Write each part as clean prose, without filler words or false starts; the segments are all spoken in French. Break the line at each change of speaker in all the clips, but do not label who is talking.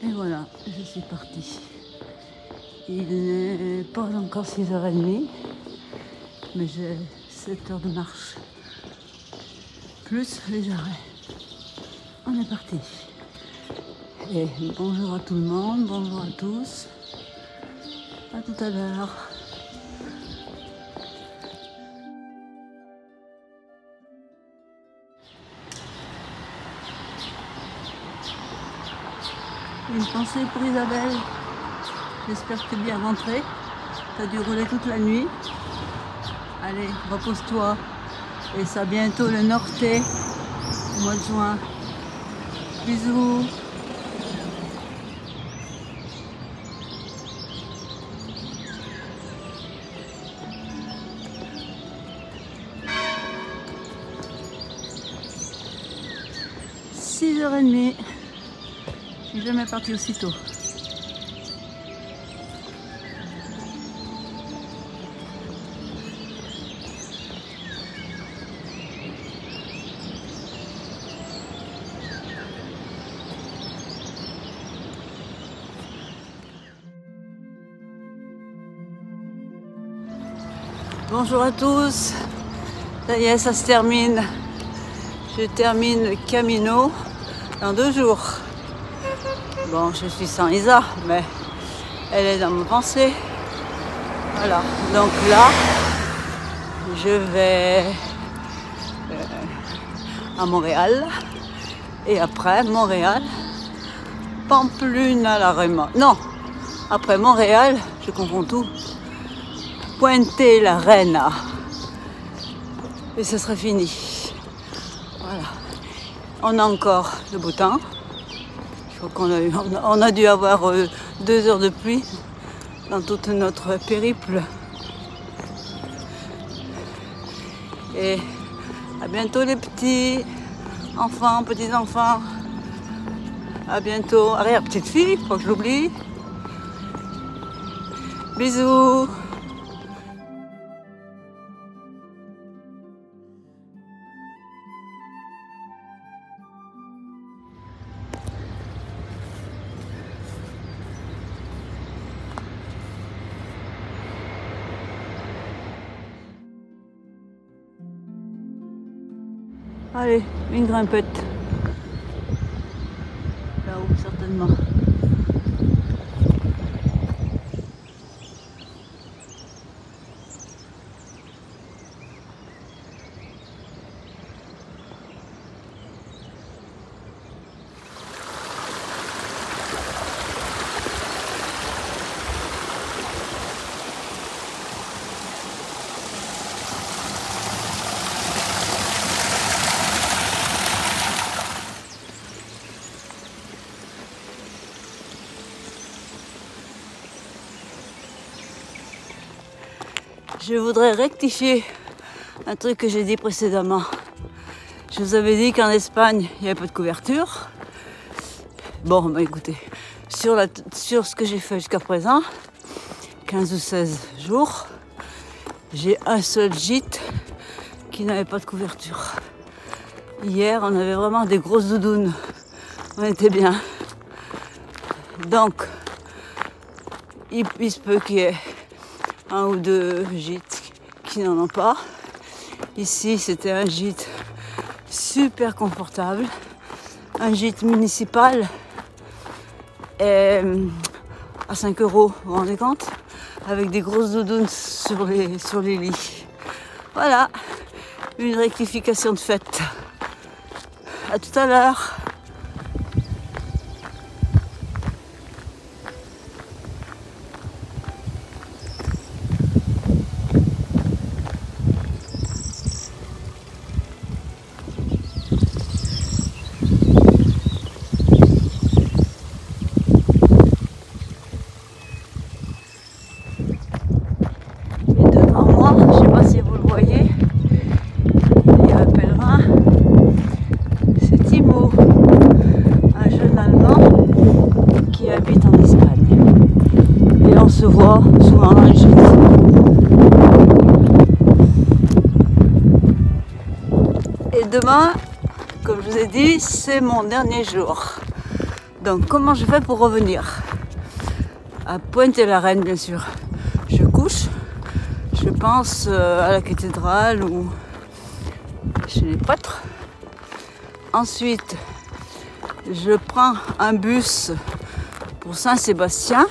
Et voilà, je suis partie. Il n'est pas encore 6h30, mais j'ai 7 heures de marche, plus les arrêts. On est parti. Et bonjour à tout le monde, bonjour à tous. À tout à l'heure. Une pensée pour Isabelle. J'espère que tu es bien rentrée. Tu as dû rouler toute la nuit. Allez, repose-toi. Et ça bientôt le Norté au mois de juin. Bisous. « 6h30. Je suis jamais partie aussitôt. Bonjour à tous. Ça y est, ça se termine. Je termine le Camino dans 2 jours. Bon, je suis sans Isa, mais elle est dans mes pensées. Voilà, donc là, je vais à Montréal. Et après Montréal, Pamplune à la Réma. Non, après Montréal, je confonds tout. Pointe-la-Reine. Et ce sera fini. Voilà. On a encore le beau temps. On a dû avoir 2 heures de pluie dans toute notre périple. Et à bientôt les petits enfants, petits enfants. À bientôt. Arrière petite fille, faut que je l'oublie. Bisous. Allez, une grimpette. Là-haut, certainement. Je voudrais rectifier un truc que j'ai dit précédemment. Je vous avais dit qu'en Espagne, il n'y avait pas de couverture. Bon, bah écoutez, sur ce que j'ai fait jusqu'à présent, 15 ou 16 jours, j'ai un seul gîte qui n'avait pas de couverture. Hier, on avait vraiment des grosses doudounes. On était bien. Donc, il se peut qu'il y ait 1 ou 2 gîtes qui n'en ont pas. Ici, c'était un gîte super confortable, un gîte municipal et à 5 €, vous vous rendez compte, avec des grosses doudounes sur les lits. Voilà, une rectification de fait. À tout à l'heure. Se voit souvent dans les gîtes. Et demain, comme je vous ai dit, c'est mon dernier jour. Donc comment je fais pour revenir? À Pointe-et-la-Reine, bien sûr. Je couche, je pense à la cathédrale ou chez les prêtres. Ensuite, je prends un bus pour Saint-Sébastien.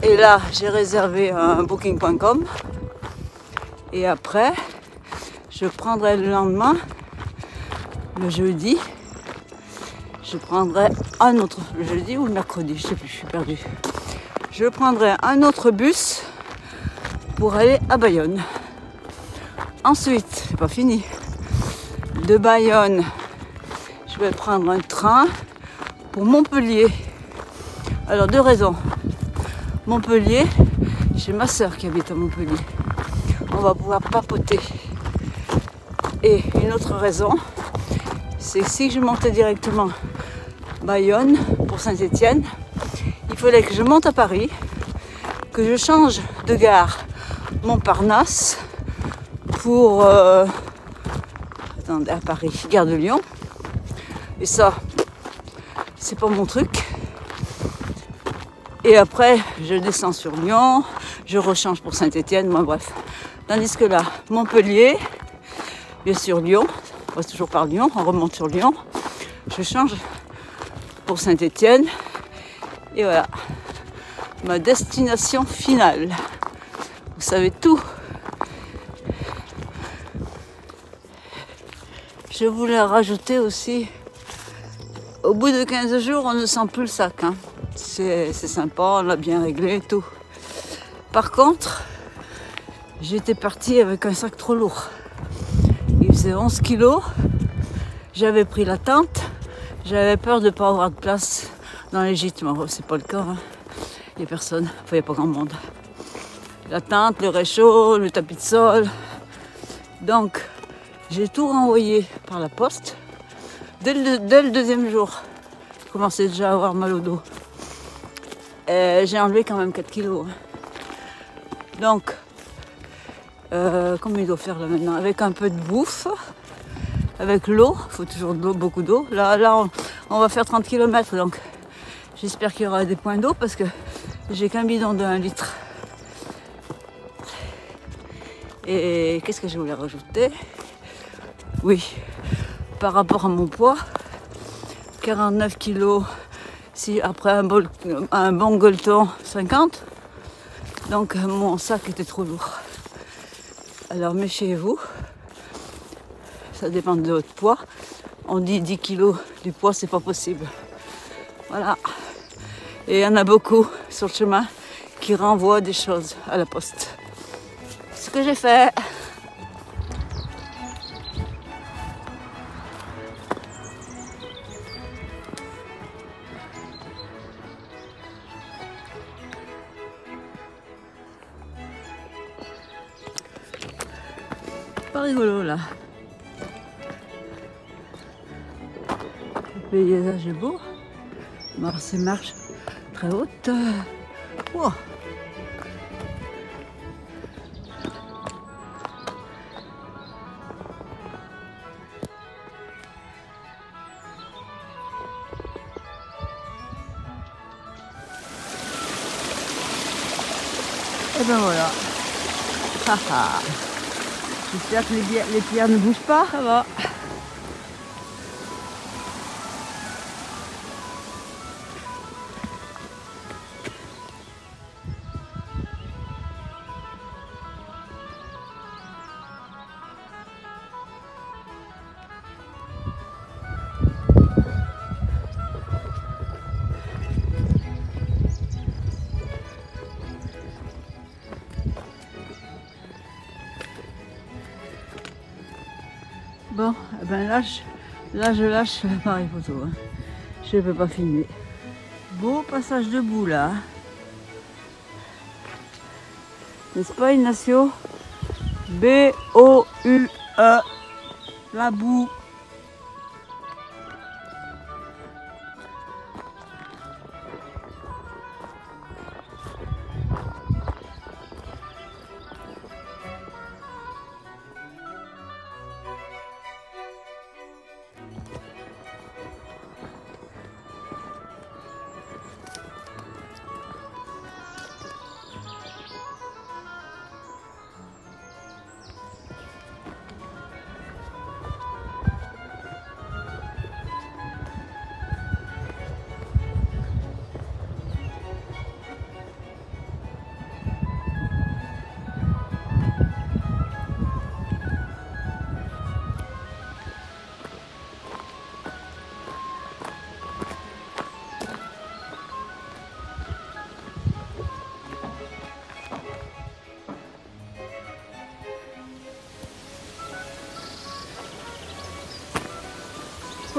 Et là, j'ai réservé un booking.com. Et après, je prendrai le lendemain, le jeudi, je prendrai un autre, le jeudi ou le mercredi, je sais plus, je suis perdue. Je prendrai un autre bus pour aller à Bayonne. Ensuite, c'est pas fini. De Bayonne, je vais prendre un train pour Montpellier. Alors, deux raisons. Montpellier, j'ai ma soeur qui habite à Montpellier. On va pouvoir papoter. Et une autre raison, c'est que si je montais directement Bayonne pour Saint-Étienne, il fallait que je monte à Paris, que je change de gare Montparnasse pour attendez, à Paris, gare de Lyon. Et ça, c'est pas mon truc. Et après, je descends sur Lyon, je rechange pour Saint-Étienne, moi bref. Tandis que là, Montpellier, bien sûr Lyon, on passe toujours par Lyon, on remonte sur Lyon, je change pour Saint-Étienne, et voilà, ma destination finale. Vous savez tout. Je voulais rajouter aussi, au bout de 15 jours, on ne sent plus le sac. Hein. C'est sympa, on l'a bien réglé et tout. Par contre, j'étais partie avec un sac trop lourd. Il faisait 11 kilos. J'avais pris la tente. J'avais peur de ne pas avoir de place dans les gîtes. Mais c'est pas le cas. Hein. Il n'y a personne. Enfin, il n'y a pas grand monde. La tente, le réchaud, le tapis de sol. Donc, j'ai tout renvoyé par la poste. Dès le deuxième jour, je commençais déjà à avoir mal au dos. J'ai enlevé quand même 4 kilos. Donc, comment il doit faire là maintenant? Avec un peu de bouffe, avec l'eau, il faut toujours de l'eau, beaucoup d'eau. Là on va faire 30 km, donc j'espère qu'il y aura des points d'eau parce que j'ai qu'un bidon de 1 litre. Et qu'est-ce que je voulais rajouter? Oui, par rapport à mon poids, 49 kilos, si après un bon gueuleton, 50. Donc mon sac était trop lourd. Alors méfiez-vous, ça dépend de votre poids. On dit 10 kilos du poids, c'est pas possible. Voilà. Et il y en a beaucoup sur le chemin qui renvoient des choses à la poste. Ce que j'ai fait. Pas rigolo là. Le paysage est beau. Ces marches très hautes. Wow. Et ben voilà. J'espère que les pierres ne bougent pas. Ça va. Bon, ben là je lâche l'appareil photo. Hein. Je ne peux pas filmer. Beau passage de boue là. N'est-ce pas Ignacio? B-O-U-E. La boue.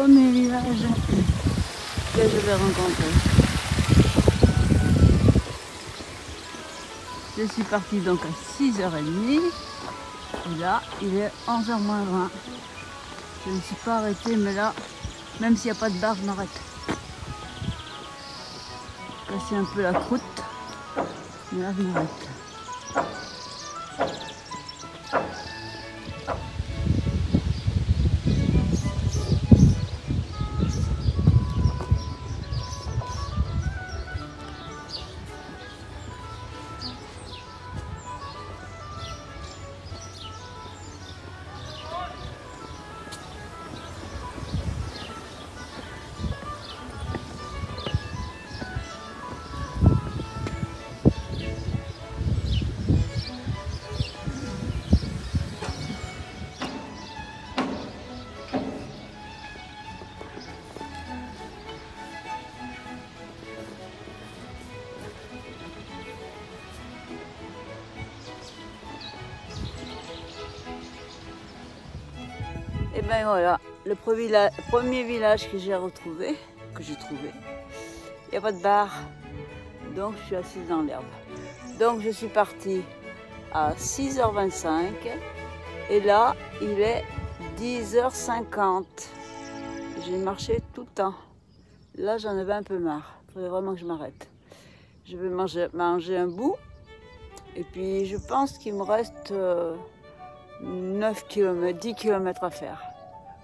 premier village que je vais rencontrer. Je suis partie donc à 6h30 et là il est 11h moins 20. Je ne suis pas arrêtée, mais là, même s'il n'y a pas de bar, je m'arrête. Casser un peu la croûte, mais là je m'arrête. Et ben voilà, le premier village que j'ai retrouvé, il n'y a pas de bar, donc je suis assise dans l'herbe. Donc je suis partie à 6h25 et là il est 10h50. J'ai marché tout le temps. Là j'en avais un peu marre, il faudrait vraiment que je m'arrête. Je vais manger un bout et puis je pense qu'il me reste 9 km, 10 km à faire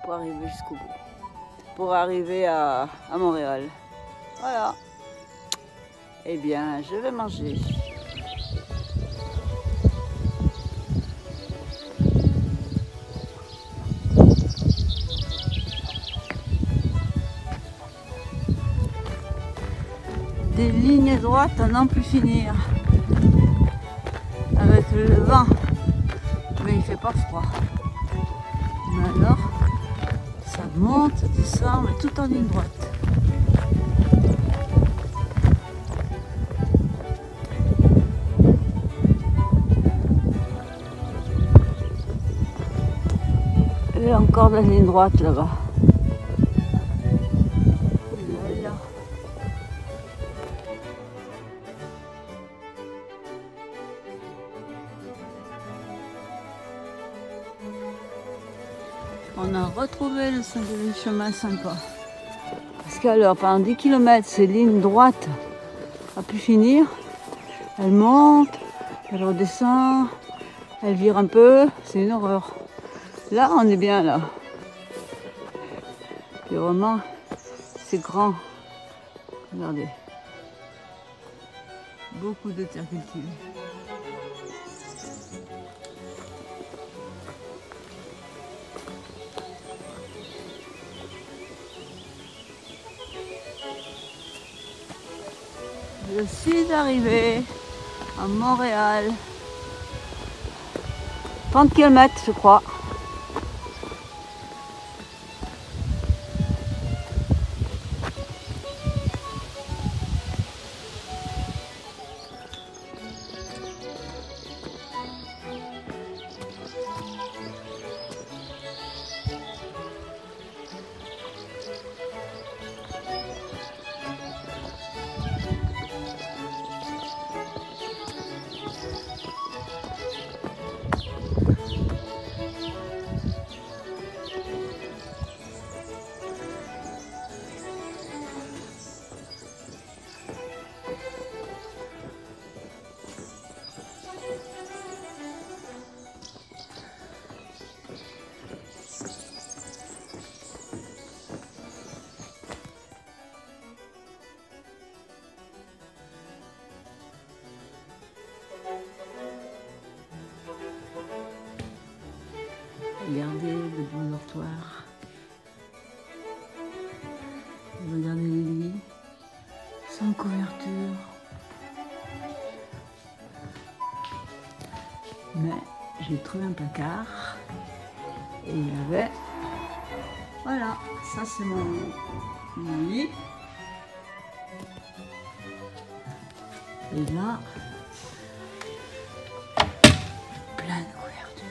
pour arriver jusqu'au bout, pour arriver à Montréal. Voilà. Eh bien, je vais manger. Des lignes droites à n'en plus finir, avec le vent, mais il fait pas froid. Mais alors, ça monte, ça descend, mais tout en ligne droite. Et encore de la ligne droite là-bas. On a retrouvé le chemin sympa. Parce qu'alors, pendant 10 km, ces lignes droites à pu finir. Elle monte, elle redescend, elle vire un peu, c'est une horreur. Là, on est bien là. Et vraiment, c'est grand. Regardez. Beaucoup de terre cultivée. Je suis arrivée à Montréal. 30 km, je crois. Regardez le bon dortoir. Regardez les lits, sans couverture. Mais j'ai trouvé un placard et il y avait, voilà, ça c'est mon lit. Et là, plein de couvertures.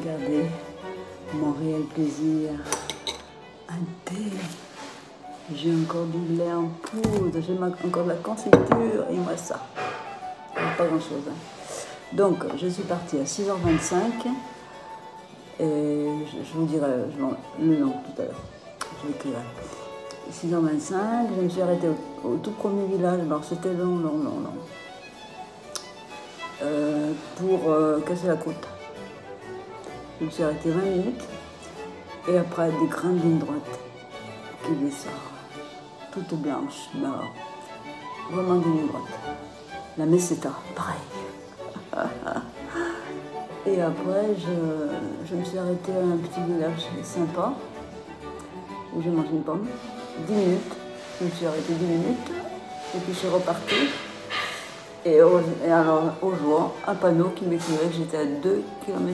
regardez mon réel plaisir. Un thé. J'ai encore du lait en poudre, j'ai encore de la confiture et moi ça. Pas grand chose. Hein. Donc je suis partie à 6h25 et je vous dirai le nom tout à l'heure. Je l'écrirai. 6h25, je me suis arrêtée au tout premier village, alors c'était long. Pour casser la côte. Je me suis arrêtée 20 minutes et après des grandes lignes droites qui descendent, toutes blanches, mais alors, vraiment des lignes droites. La Meseta, pareil. Et après, je me suis arrêtée à un petit village sympa où j'ai mangé une pomme. 10 minutes, je me suis arrêtée 10 minutes et puis je suis repartie. Et alors, au jour, un panneau qui m'écrivait que j'étais à 2,6 km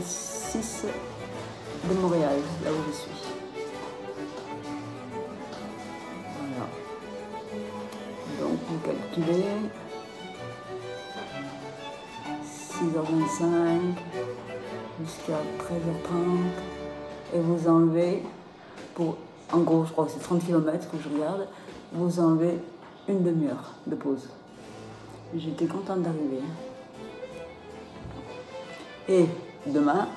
de Montréal, là où je suis. Voilà. Donc, vous calculez 6h25 jusqu'à 13h30 et vous enlevez, en gros, je crois que c'est 30 km que je regarde, vous enlevez une demi-heure de pause. J'étais contente d'arriver. Et demain,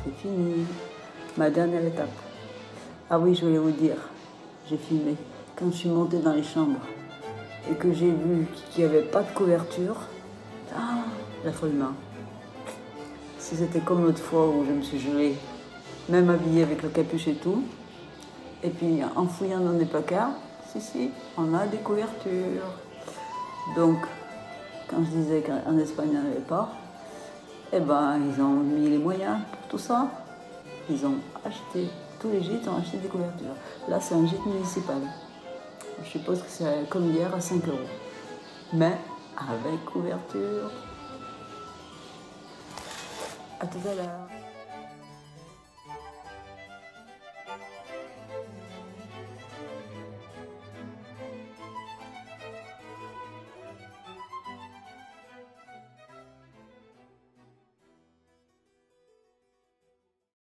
c'est fini. Ma dernière étape. Ah oui, je voulais vous dire, j'ai filmé. Quand je suis montée dans les chambres et que j'ai vu qu'il n'y avait pas de couverture, l'affolement. Si c'était comme l'autre fois où je me suis gelée, même habillée avec le capuche et tout, et puis en fouillant dans des placards, si, on a des couvertures. Donc, quand je disais qu'en Espagne, il n'y en avait pas, eh ben, ils ont mis les moyens pour tout ça. Ils ont acheté, tous les gîtes ont acheté des couvertures. Là, c'est un gîte municipal. Je suppose que c'est comme hier à 5 €. Mais avec couverture. À tout à l'heure.